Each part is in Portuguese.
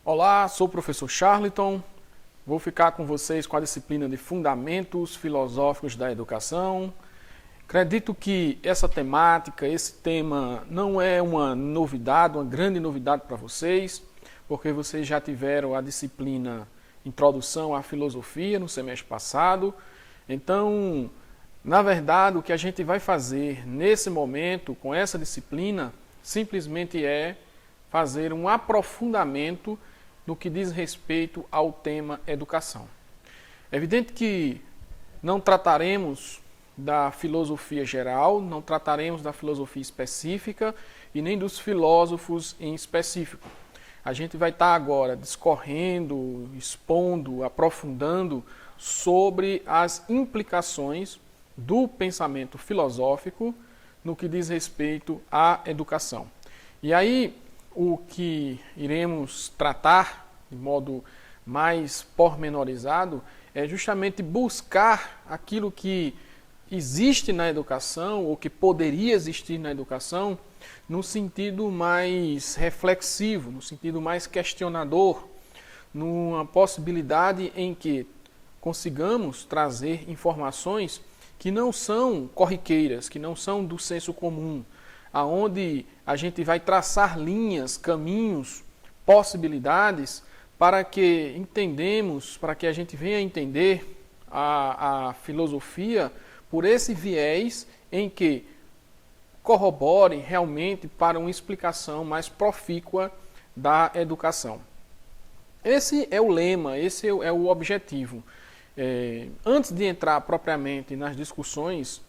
Olá, sou o professor Charlton. Vou ficar com vocês com a disciplina de Fundamentos Filosóficos da Educação. Acredito que essa temática, esse tema não é uma novidade, uma grande novidade para vocês, porque vocês já tiveram a disciplina Introdução à Filosofia no semestre passado. Então, na verdade, o que a gente vai fazer nesse momento com essa disciplina simplesmente é fazer um aprofundamento no que diz respeito ao tema educação. É evidente que não trataremos da filosofia geral, não trataremos da filosofia específica e nem dos filósofos em específico. A gente vai estar agora discorrendo, expondo, aprofundando sobre as implicações do pensamento filosófico no que diz respeito à educação. E aí, o que iremos tratar de modo mais pormenorizado é justamente buscar aquilo que existe na educação ou que poderia existir na educação no sentido mais reflexivo, no sentido mais questionador, numa possibilidade em que consigamos trazer informações que não são corriqueiras, que não são do senso comum, aonde a gente vai traçar linhas, caminhos, possibilidades para que entendemos, para que a gente venha entender a filosofia por esse viés em que corrobore realmente para uma explicação mais profícua da educação. Esse é o lema, esse é o objetivo. Antes de entrar propriamente nas discussões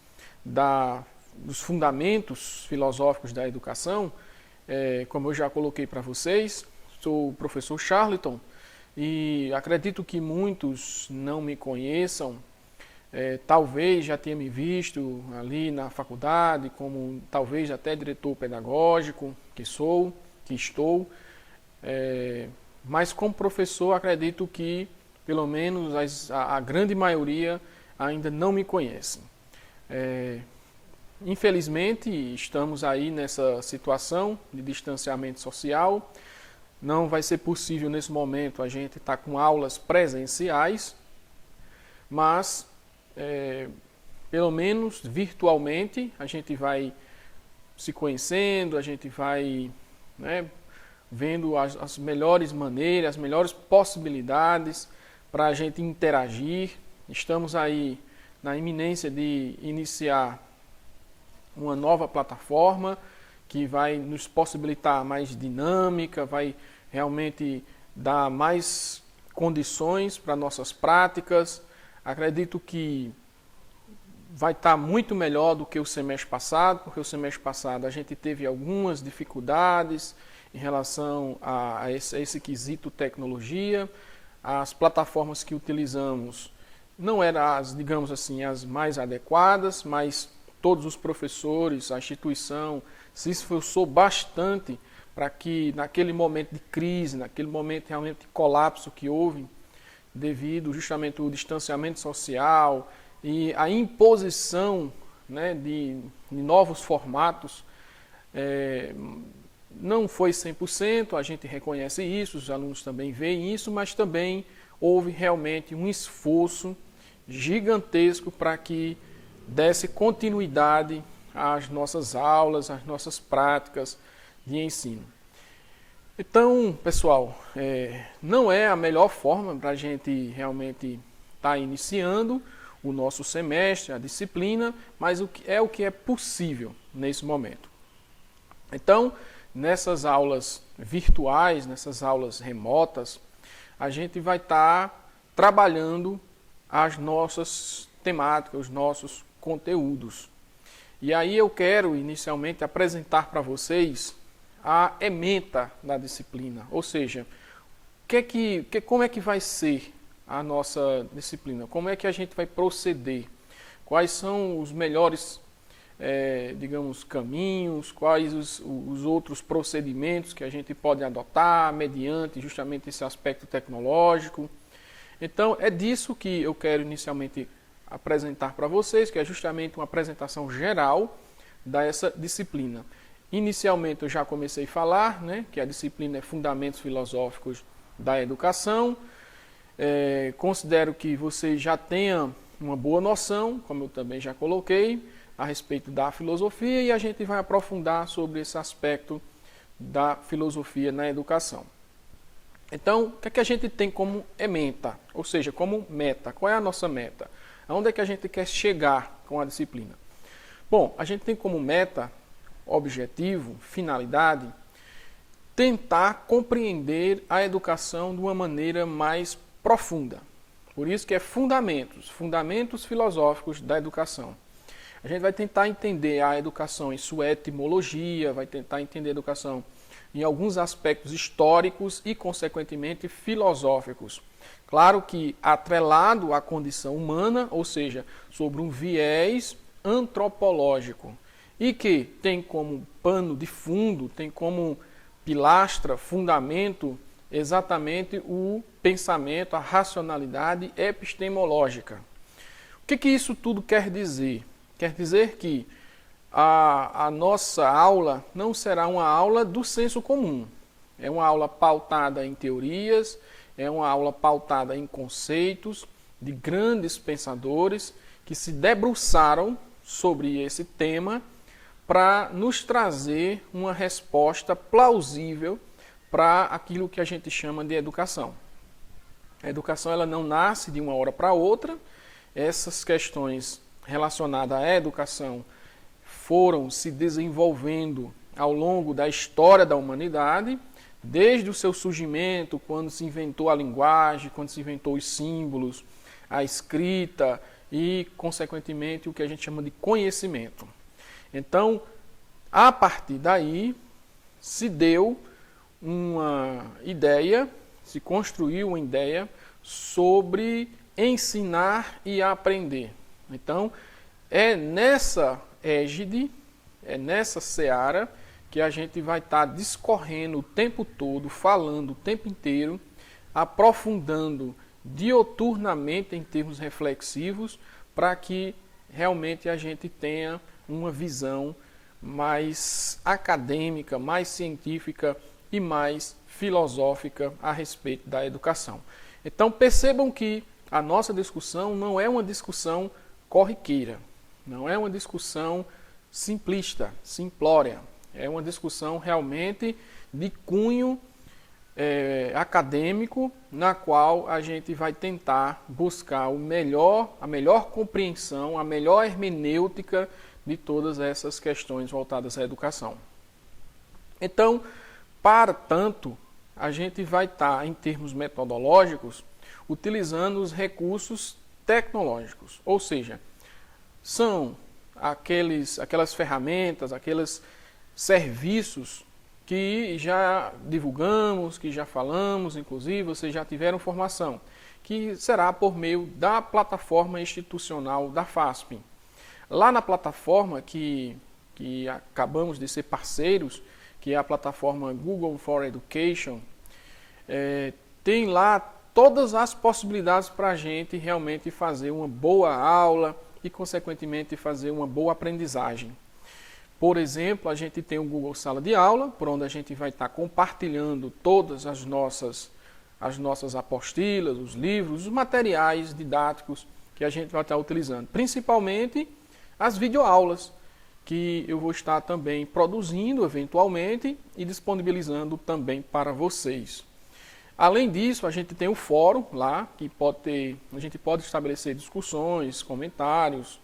dos fundamentos filosóficos da educação, como eu já coloquei para vocês, sou o professor Charlton e acredito que muitos não me conheçam, talvez já tenha me visto ali na faculdade, como talvez até diretor pedagógico, que estou, mas como professor acredito que pelo menos a grande maioria ainda não me conhecem. Infelizmente, estamos aí nessa situação de distanciamento social. Não vai ser possível nesse momento a gente estar com aulas presenciais, mas pelo menos virtualmente a gente vai se conhecendo, a gente vai vendo as melhores maneiras, as melhores possibilidades para a gente interagir. Estamos aí na iminência de iniciar uma nova plataforma que vai nos possibilitar mais dinâmica, vai realmente dar mais condições para nossas práticas. Acredito que vai estar muito melhor do que o semestre passado, porque o semestre passado a gente teve algumas dificuldades em relação a esse quesito tecnologia. As plataformas que utilizamos não eram digamos assim, as mais adequadas, mas todos os professores, a instituição se esforçou bastante para que naquele momento de crise, naquele momento realmente de colapso que houve, devido justamente ao distanciamento social e a imposição de novos formatos, não foi 100%, a gente reconhece isso, os alunos também veem isso, mas também houve realmente um esforço gigantesco para que desse continuidade às nossas aulas, às nossas práticas de ensino. Então, pessoal, não é a melhor forma para a gente realmente estar iniciando o nosso semestre, a disciplina, mas o que é possível nesse momento. Então, nessas aulas virtuais, nessas aulas remotas, a gente vai estar trabalhando as nossas temáticas, os nossos conteúdos. E aí eu quero inicialmente apresentar para vocês a ementa da disciplina, ou seja, como é que vai ser a nossa disciplina, como é que a gente vai proceder, quais são os melhores, digamos, caminhos, quais os outros procedimentos que a gente pode adotar mediante justamente esse aspecto tecnológico. Então é disso que eu quero inicialmente apresentar para vocês, que é justamente uma apresentação geral dessa disciplina. Inicialmente eu já comecei a falar, que a disciplina é Fundamentos Filosóficos da educação. Considero que você já tenha uma boa noção, como eu também já coloquei, a respeito da filosofia, e a gente vai aprofundar sobre esse aspecto da filosofia na educação. Então, o que é que a gente tem como ementa? Ou seja, como meta? Qual é a nossa meta? Aonde é que a gente quer chegar com a disciplina? Bom, a gente tem como meta, objetivo, finalidade, tentar compreender a educação de uma maneira mais profunda. Por isso que é fundamentos filosóficos da educação. A gente vai tentar entender a educação em sua etimologia, vai tentar entender a educação em alguns aspectos históricos e, consequentemente, filosóficos. Claro que atrelado à condição humana, ou seja, sobre um viés antropológico, e que tem como pano de fundo, tem como pilastra, fundamento, exatamente o pensamento, a racionalidade epistemológica. O que isso tudo quer dizer? Quer dizer que a nossa aula não será uma aula do senso comum. É uma aula pautada em teorias, é uma aula pautada em conceitos de grandes pensadores que se debruçaram sobre esse tema para nos trazer uma resposta plausível para aquilo que a gente chama de educação. A educação ela não nasce de uma hora para outra. Essas questões relacionadas à educação foram se desenvolvendo ao longo da história da humanidade, desde o seu surgimento, quando se inventou a linguagem, quando se inventou os símbolos, a escrita e, consequentemente, o que a gente chama de conhecimento. Então, a partir daí, se deu uma ideia, se construiu uma ideia sobre ensinar e aprender. Então, é nessa égide, é nessa seara que a gente vai estar discorrendo o tempo todo, falando o tempo inteiro, aprofundando dioturnamente em termos reflexivos, para que realmente a gente tenha uma visão mais acadêmica, mais científica e mais filosófica a respeito da educação. Então percebam que a nossa discussão não é uma discussão corriqueira, não é uma discussão simplista, simplória, é uma discussão realmente de cunho acadêmico, na qual a gente vai tentar buscar a melhor compreensão, a melhor hermenêutica de todas essas questões voltadas à educação. Então, para tanto, a gente vai estar, em termos metodológicos, utilizando os recursos tecnológicos, ou seja, são aquelas ferramentas, aqueles serviços que já divulgamos, que já falamos, inclusive vocês já tiveram formação, que será por meio da plataforma institucional da FASP. Lá na plataforma que acabamos de ser parceiros, que é a plataforma Google for Education, tem lá todas as possibilidades para a gente realmente fazer uma boa aula e, consequentemente, fazer uma boa aprendizagem. Por exemplo, a gente tem o Google Sala de Aula, por onde a gente vai estar compartilhando todas as nossas apostilas, os livros, os materiais didáticos que a gente vai estar utilizando, principalmente as videoaulas, que eu vou estar também produzindo eventualmente e disponibilizando também para vocês. Além disso, a gente tem o fórum lá, que a gente pode estabelecer discussões, comentários,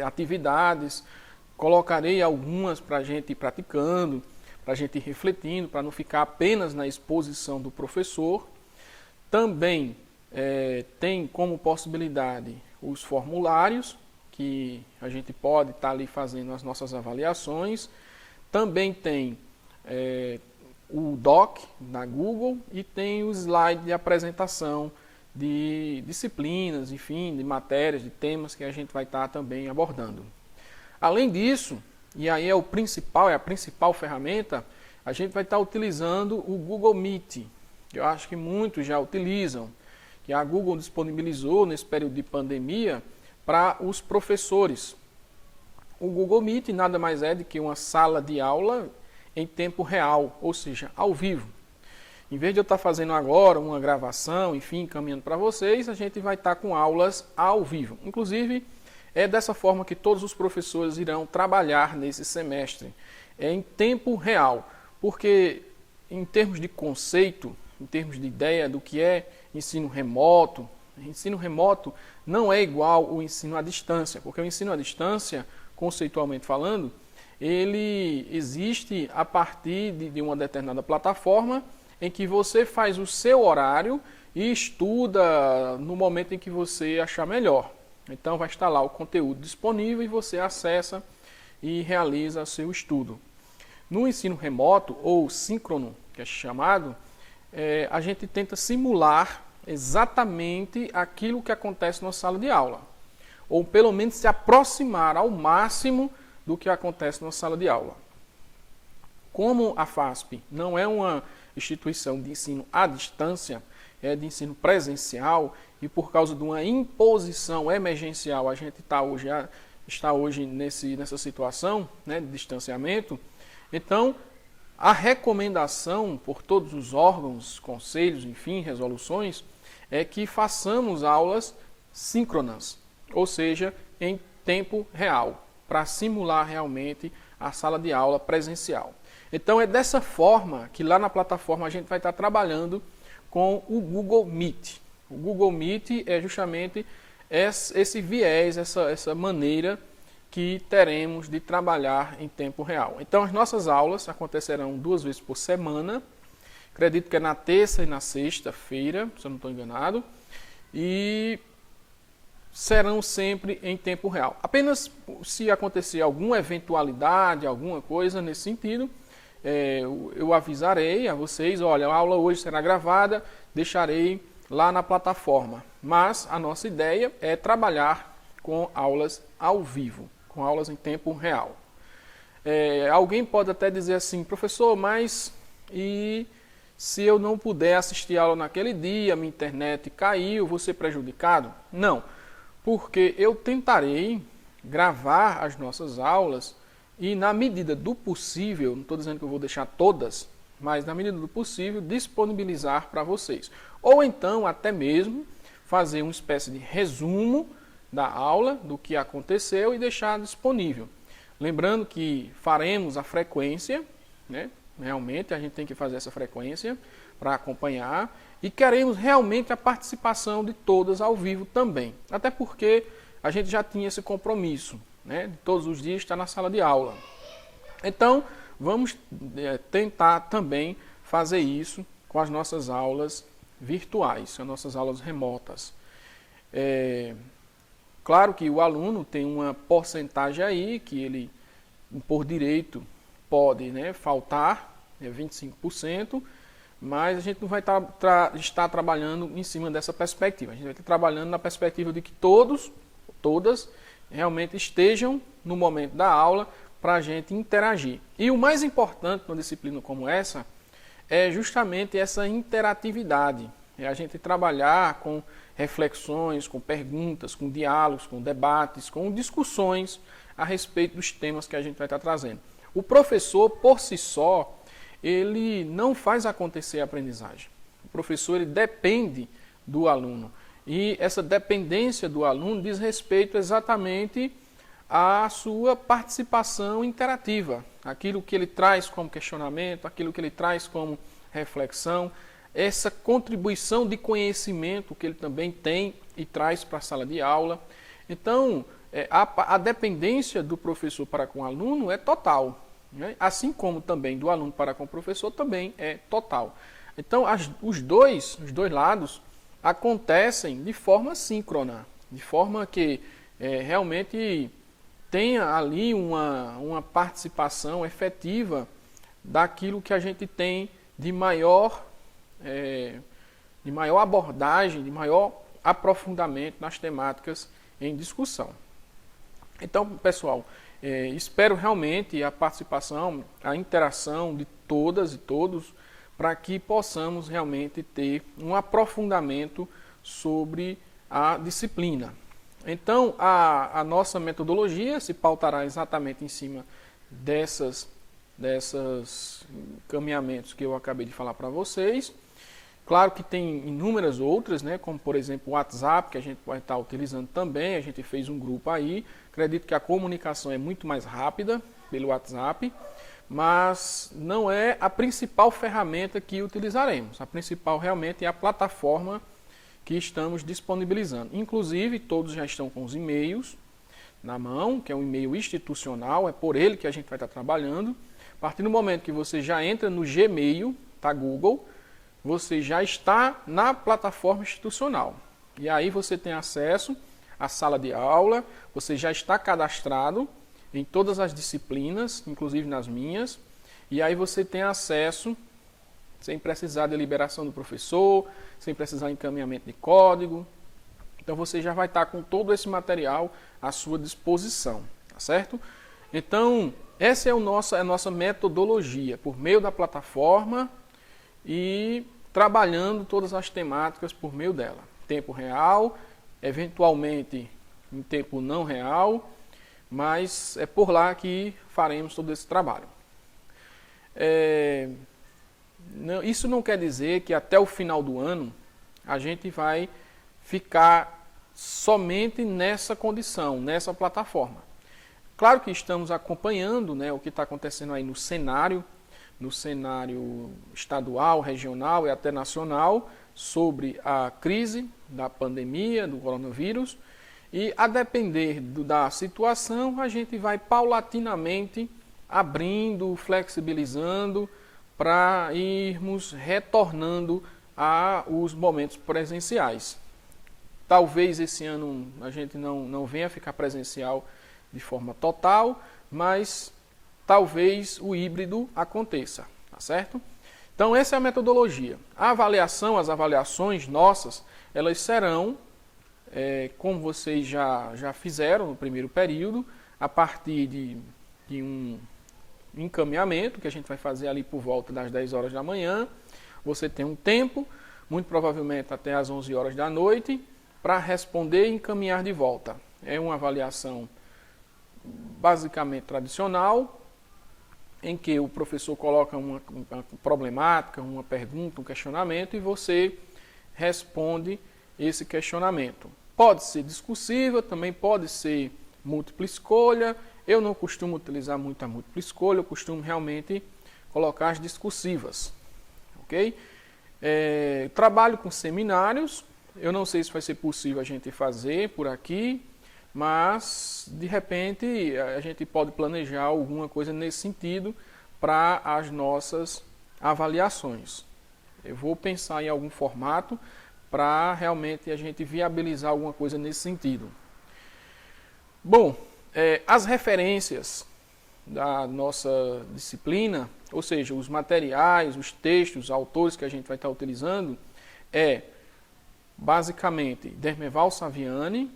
atividades. Colocarei algumas para a gente ir praticando, para a gente ir refletindo, para não ficar apenas na exposição do professor. Também tem como possibilidade os formulários, que a gente pode estar ali fazendo as nossas avaliações. Também tem o Doc da Google e tem o slide de apresentação de disciplinas, enfim, de matérias, de temas que a gente vai estar também abordando. Além disso, e aí é a principal ferramenta, a gente vai estar utilizando o Google Meet, que eu acho que muitos já utilizam, que a Google disponibilizou nesse período de pandemia para os professores. O Google Meet nada mais é do que uma sala de aula em tempo real, ou seja, ao vivo. Em vez de eu estar fazendo agora uma gravação, enfim, encaminhando para vocês, a gente vai estar com aulas ao vivo. Inclusive, é dessa forma que todos os professores irão trabalhar nesse semestre. É em tempo real, porque em termos de conceito, em termos de ideia do que é ensino remoto não é igual ao ensino à distância, porque o ensino à distância, conceitualmente falando, ele existe a partir de uma determinada plataforma em que você faz o seu horário e estuda no momento em que você achar melhor. Então vai estar lá o conteúdo disponível e você acessa e realiza o seu estudo. No ensino remoto ou síncrono, que é chamado, a gente tenta simular exatamente aquilo que acontece na sala de aula. Ou pelo menos se aproximar ao máximo do que acontece na sala de aula. Como a FASP não é uma instituição de ensino à distância, é de ensino presencial, e por causa de uma imposição emergencial a gente está hoje nessa situação, né, de distanciamento. Então, a recomendação por todos os órgãos, conselhos, enfim, resoluções, é que façamos aulas síncronas, ou seja, em tempo real, para simular realmente a sala de aula presencial. Então é dessa forma que lá na plataforma a gente vai estar trabalhando com o Google Meet. O Google Meet é justamente esse viés, essa maneira que teremos de trabalhar em tempo real. Então as nossas aulas acontecerão 2 vezes por semana, acredito que é na terça e na sexta-feira, se eu não estou enganado, e serão sempre em tempo real. Apenas se acontecer alguma eventualidade, alguma coisa nesse sentido, eu avisarei a vocês, olha, a aula hoje será gravada, deixarei lá na plataforma. Mas a nossa ideia é trabalhar com aulas ao vivo, com aulas em tempo real. Alguém pode até dizer assim, professor, mas e se eu não puder assistir a aula naquele dia, minha internet caiu, vou ser prejudicado? Não, porque eu tentarei gravar as nossas aulas e, na medida do possível, não estou dizendo que eu vou deixar todas, mas na medida do possível, disponibilizar para vocês. Ou então, até mesmo, fazer uma espécie de resumo da aula, do que aconteceu e deixar disponível. Lembrando que faremos a frequência, né? Realmente a gente tem que fazer essa frequência para acompanhar e queremos realmente a participação de todas ao vivo também. Até porque a gente já tinha esse compromisso, né, de todos os dias estar na sala de aula. Então, vamos tentar também fazer isso com as nossas aulas virtuais, as nossas aulas remotas. Claro que o aluno tem uma porcentagem aí que ele, por direito, pode, né, faltar, 25%, mas a gente não vai estar trabalhando em cima dessa perspectiva. A gente vai estar trabalhando na perspectiva de que todas realmente estejam no momento da aula para a gente interagir. E o mais importante numa disciplina como essa é justamente essa interatividade. É a gente trabalhar com reflexões, com perguntas, com diálogos, com debates, com discussões a respeito dos temas que a gente vai estar trazendo. O professor, por si só, ele não faz acontecer a aprendizagem. O professor ele depende do aluno. E essa dependência do aluno diz respeito exatamente à sua participação interativa. Aquilo que ele traz como questionamento, aquilo que ele traz como reflexão, essa contribuição de conhecimento que ele também tem e traz para a sala de aula. Então, a dependência do professor para com o aluno é total. Assim como também do aluno para com o professor também é total. Então, os dois lados acontecem de forma síncrona, de forma que realmente tenha ali uma participação efetiva daquilo que a gente tem de maior abordagem, de maior aprofundamento nas temáticas em discussão. Então, pessoal, espero realmente a participação, a interação de todas e todos, para que possamos realmente ter um aprofundamento sobre a disciplina. Então, a nossa metodologia se pautará exatamente em cima dessas desses encaminhamentos que eu acabei de falar para vocês. Claro que tem inúmeras outras, né, como por exemplo o WhatsApp, que a gente vai estar utilizando também, a gente fez um grupo aí. Acredito que a comunicação é muito mais rápida pelo WhatsApp, mas não é a principal ferramenta que utilizaremos. A principal realmente é a plataforma que estamos disponibilizando. Inclusive, todos já estão com os e-mails na mão, que é um e-mail institucional, é por ele que a gente vai estar trabalhando. A partir do momento que você já entra no Gmail, tá, Google, você já está na plataforma institucional. E aí você tem acesso à sala de aula, você já está cadastrado em todas as disciplinas, inclusive nas minhas, e aí você tem acesso, sem precisar de liberação do professor, sem precisar de encaminhamento de código. Então você já vai estar com todo esse material à sua disposição, tá certo? Então, essa é a nossa metodologia, por meio da plataforma e trabalhando todas as temáticas por meio dela. Tempo real, eventualmente em tempo não real, mas é por lá que faremos todo esse trabalho. Isso não quer dizer que até o final do ano a gente vai ficar somente nessa condição, nessa plataforma. Claro que estamos acompanhando, né, o que está acontecendo aí no cenário estadual, regional e até nacional, sobre a crise da pandemia, do coronavírus, e a depender da situação, a gente vai paulatinamente abrindo, flexibilizando, para irmos retornando aos momentos presenciais. Talvez esse ano a gente não venha ficar presencial de forma total, mas talvez o híbrido aconteça, tá certo? Então essa é a metodologia. A avaliação, as avaliações nossas, elas serão, como vocês já fizeram no primeiro período, a partir de um encaminhamento que a gente vai fazer ali por volta das 10 horas da manhã. Você tem um tempo, muito provavelmente até as 11 horas da noite, para responder e encaminhar de volta. É uma avaliação basicamente tradicional, em que o professor coloca uma problemática, uma pergunta, um questionamento e você responde esse questionamento. Pode ser discursiva, também pode ser múltipla escolha. Eu não costumo utilizar muito a múltipla escolha, eu costumo realmente colocar as discursivas. Ok? Trabalho com seminários, eu não sei se vai ser possível a gente fazer por aqui, mas de repente a gente pode planejar alguma coisa nesse sentido para as nossas avaliações. Eu vou pensar em algum formato para realmente a gente viabilizar alguma coisa nesse sentido. Bom, as referências da nossa disciplina, ou seja, os materiais, os textos, os autores que a gente vai estar utilizando, basicamente Dermeval Saviani,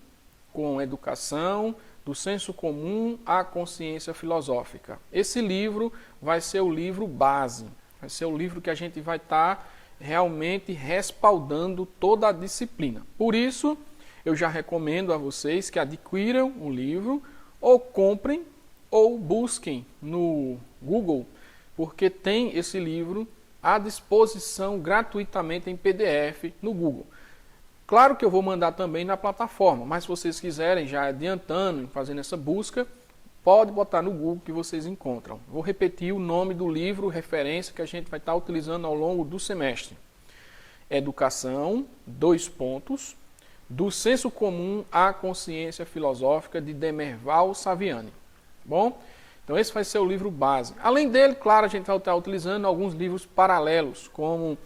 com Educação, do Senso Comum à Consciência Filosófica. Esse livro vai ser o livro base, vai ser o livro que a gente vai estar realmente respaldando toda a disciplina. Por isso, eu já recomendo a vocês que adquiram o livro, ou comprem, ou busquem no Google, porque tem esse livro à disposição gratuitamente em PDF no Google. Claro que eu vou mandar também na plataforma, mas se vocês quiserem, já adiantando, fazendo essa busca, pode botar no Google que vocês encontram. Vou repetir o nome do livro, referência que a gente vai estar utilizando ao longo do semestre. Educação, do Senso Comum à Consciência Filosófica, de Dermeval Saviani. Bom? Então esse vai ser o livro base. Além dele, claro, a gente vai estar utilizando alguns livros paralelos, como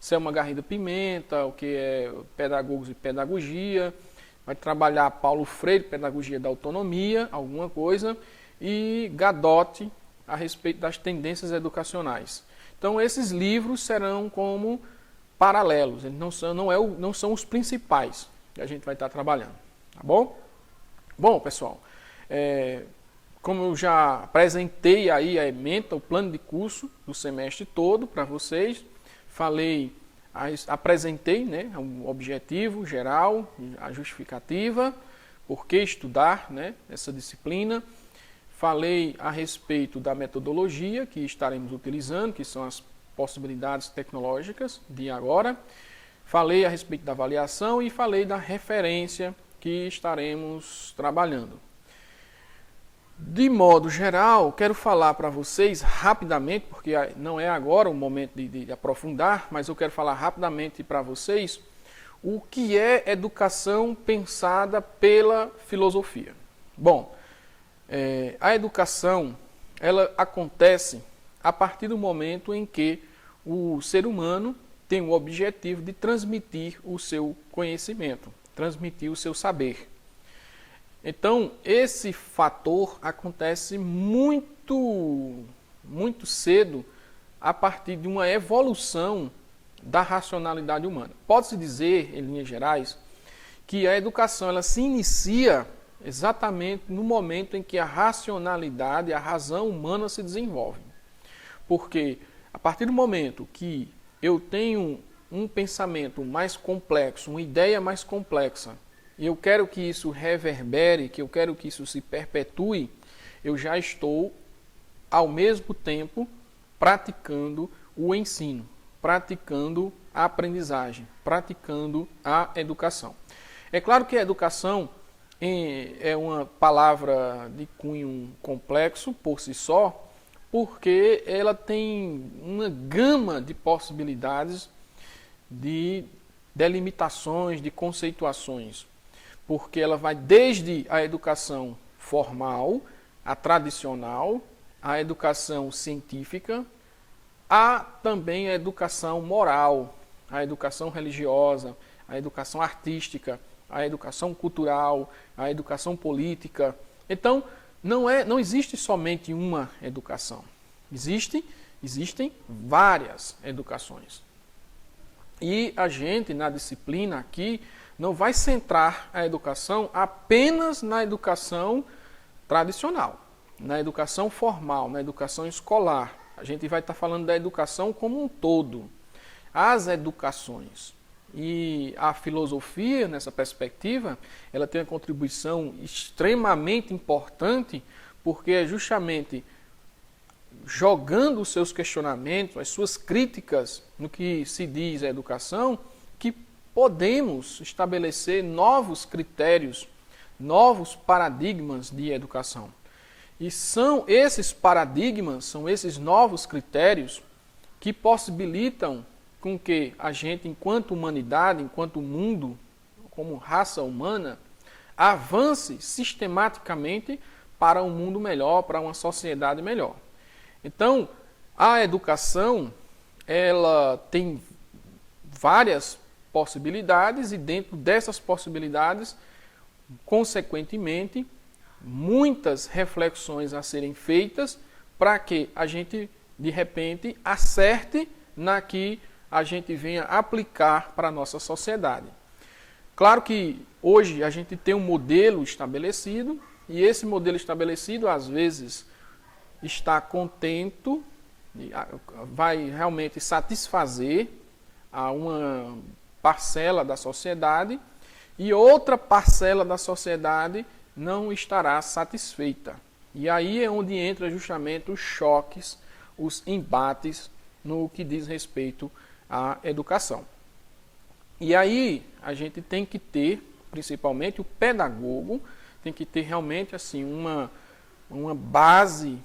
Selma Garrido Pimenta, o que é Pedagogos e Pedagogia, vai trabalhar Paulo Freire, Pedagogia da Autonomia, alguma coisa, e Gadotti, a respeito das tendências educacionais. Então esses livros serão como paralelos, eles não são os principais que a gente vai estar trabalhando, tá bom? Bom, pessoal, como eu já apresentei aí a ementa, o plano de curso do semestre todo para vocês, apresentei, né, o objetivo geral, a justificativa, por que estudar, né, essa disciplina. falei a respeito da metodologia que estaremos utilizando, que são as possibilidades tecnológicas de agora. Falei a respeito da avaliação e falei da referência que estaremos trabalhando. De modo geral, quero falar para vocês rapidamente, porque não é agora o momento de aprofundar, mas eu quero falar rapidamente para vocês o que é educação pensada pela filosofia. Bom, a educação ela acontece a partir do momento em que o ser humano tem o objetivo de transmitir o seu conhecimento, transmitir o seu saber. Então, esse fator acontece muito cedo a partir de uma evolução da racionalidade humana. Pode-se dizer, em linhas gerais, que a educação ela se inicia exatamente no momento em que a racionalidade, a razão humana se desenvolve. Porque a partir do momento que eu tenho um pensamento mais complexo, uma ideia mais complexa, e eu quero que isso reverbere, que eu quero que isso se perpetue, eu já estou, ao mesmo tempo, praticando o ensino, praticando a aprendizagem, praticando a educação. É claro que a educação é uma palavra de cunho complexo por si só, porque ela tem uma gama de possibilidades, de delimitações, de conceituações. Porque ela vai desde a educação formal, a tradicional, a educação científica, a também a educação moral, a educação religiosa, a educação artística, a educação cultural, a educação política. Então, não existe somente uma educação. Existem várias educações. E a gente, na disciplina aqui, não vai centrar a educação apenas na educação tradicional, na educação formal, na educação escolar. A gente vai estar falando da educação como um todo, as educações. E a filosofia, nessa perspectiva, ela tem uma contribuição extremamente importante, porque é justamente jogando os seus questionamentos, as suas críticas no que se diz a educação, que podemos estabelecer novos critérios, novos paradigmas de educação. E são esses paradigmas, são esses novos critérios que possibilitam com que a gente, enquanto humanidade, enquanto mundo, como raça humana, avance sistematicamente para um mundo melhor, para uma sociedade melhor. Então, a educação, ela tem várias possibilidades e dentro dessas possibilidades, consequentemente, muitas reflexões a serem feitas para que a gente, de repente, acerte na que a gente venha aplicar para a nossa sociedade. Claro que hoje a gente tem um modelo estabelecido e esse modelo estabelecido, às vezes, está contento, vai realmente satisfazer a uma parcela da sociedade e outra parcela da sociedade não estará satisfeita. E aí é onde entra justamente os choques, os embates no que diz respeito à educação. E aí a gente tem que ter, principalmente o pedagogo, tem que ter realmente assim uma base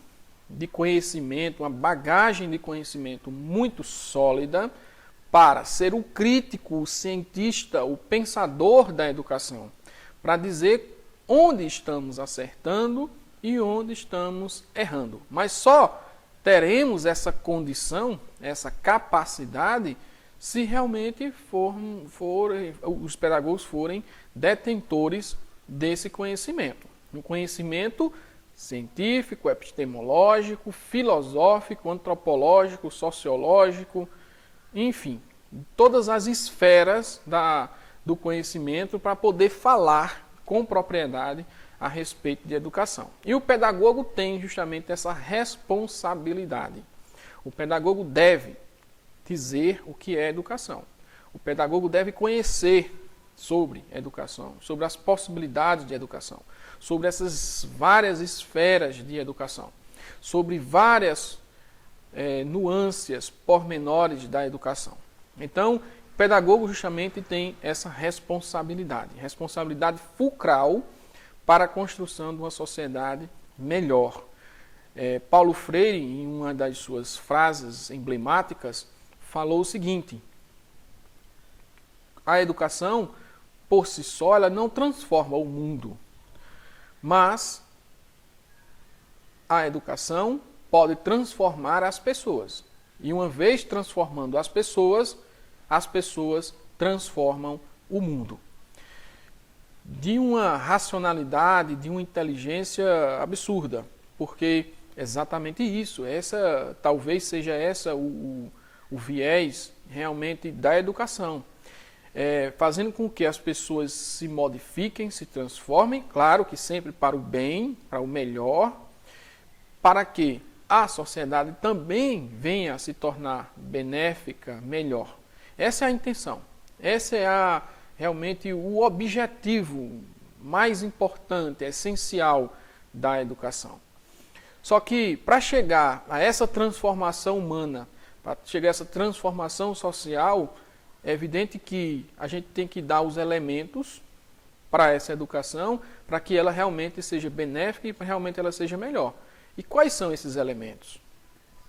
de conhecimento, uma bagagem de conhecimento muito sólida para ser o crítico, o cientista, o pensador da educação, para dizer onde estamos acertando e onde estamos errando. Mas só teremos essa condição, essa capacidade, se realmente os pedagogos forem detentores desse conhecimento. Um conhecimento científico, epistemológico, filosófico, antropológico, sociológico, enfim, todas as esferas do conhecimento para poder falar com propriedade a respeito de educação. E o pedagogo tem justamente essa responsabilidade. O pedagogo deve dizer o que é educação. O pedagogo deve conhecer sobre educação, sobre as possibilidades de educação, sobre essas várias esferas de educação, sobre várias nuances pormenores da educação. Então, o pedagogo justamente tem essa responsabilidade fulcral para a construção de uma sociedade melhor. Paulo Freire, em uma das suas frases emblemáticas, falou o seguinte: a educação, por si só, ela não transforma o mundo, mas a educação pode transformar as pessoas. E uma vez transformando as pessoas transformam o mundo. De uma racionalidade, de uma inteligência absurda, porque exatamente isso, talvez seja o viés realmente da educação. Fazendo com que as pessoas se modifiquem, se transformem, claro que sempre para o bem, para o melhor, para que a sociedade também venha a se tornar benéfica, melhor. Essa é a intenção, esse é realmente o objetivo mais importante, essencial da educação. Só que para chegar a essa transformação humana, para chegar a essa transformação social, é evidente que a gente tem que dar os elementos para essa educação, para que ela realmente seja benéfica e realmente ela seja melhor. E quais são esses elementos?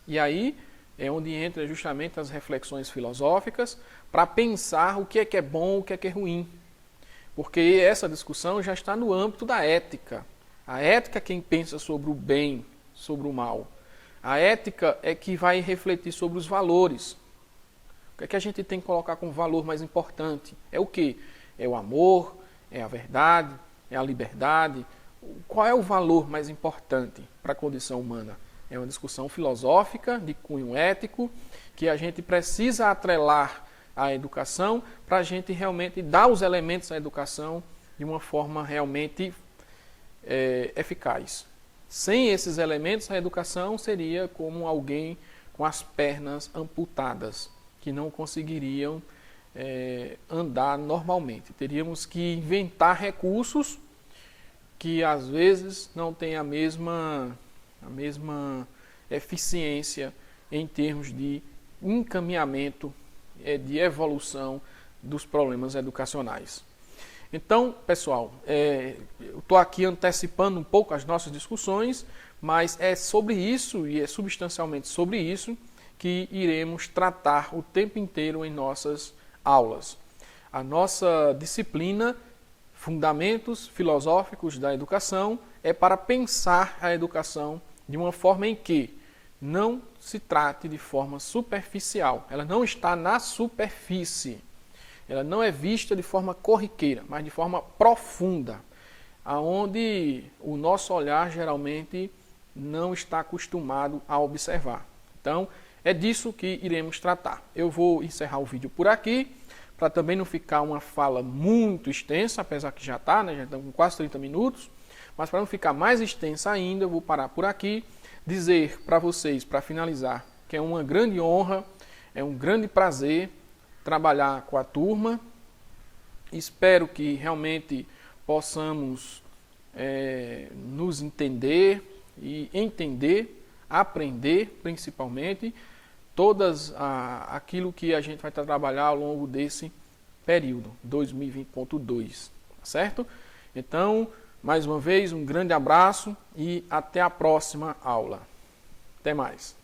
E aí é onde entra justamente as reflexões filosóficas para pensar o que é bom, o que é ruim. Porque essa discussão já está no âmbito da ética. A ética é quem pensa sobre o bem, sobre o mal. A ética é que vai refletir sobre os valores. O que a gente tem que colocar como valor mais importante? É o quê? É o amor? É a verdade? É a liberdade? Qual é o valor mais importante para a condição humana? É uma discussão filosófica, de cunho ético, que a gente precisa atrelar à educação para a gente realmente dar os elementos à educação de uma forma realmente eficaz. Sem esses elementos, a educação seria como alguém com as pernas amputadas, que não conseguiriam andar normalmente. Teríamos que inventar recursos que às vezes não têm a mesma eficiência em termos de encaminhamento, de evolução dos problemas educacionais. Então, pessoal, eu estou aqui antecipando um pouco as nossas discussões, mas é sobre isso e é substancialmente sobre isso que iremos tratar o tempo inteiro em nossas aulas. A nossa disciplina, Fundamentos Filosóficos da Educação, é para pensar a educação de uma forma em que não se trate de forma superficial. Ela não está na superfície. Ela não é vista de forma corriqueira, mas de forma profunda, aonde o nosso olhar geralmente não está acostumado a observar. Então, é disso que iremos tratar. Eu vou encerrar o vídeo por aqui, para também não ficar uma fala muito extensa, apesar que já está, né? Já estamos com quase 30 minutos, mas para não ficar mais extensa ainda, eu vou parar por aqui, dizer para vocês, para finalizar, que é uma grande honra, é um grande prazer trabalhar com a turma. Espero que realmente possamos nos entender e entender, aprender principalmente, aquilo que a gente vai trabalhar ao longo desse período, 2020.2, tá certo? Então, mais uma vez, um grande abraço e até a próxima aula. Até mais.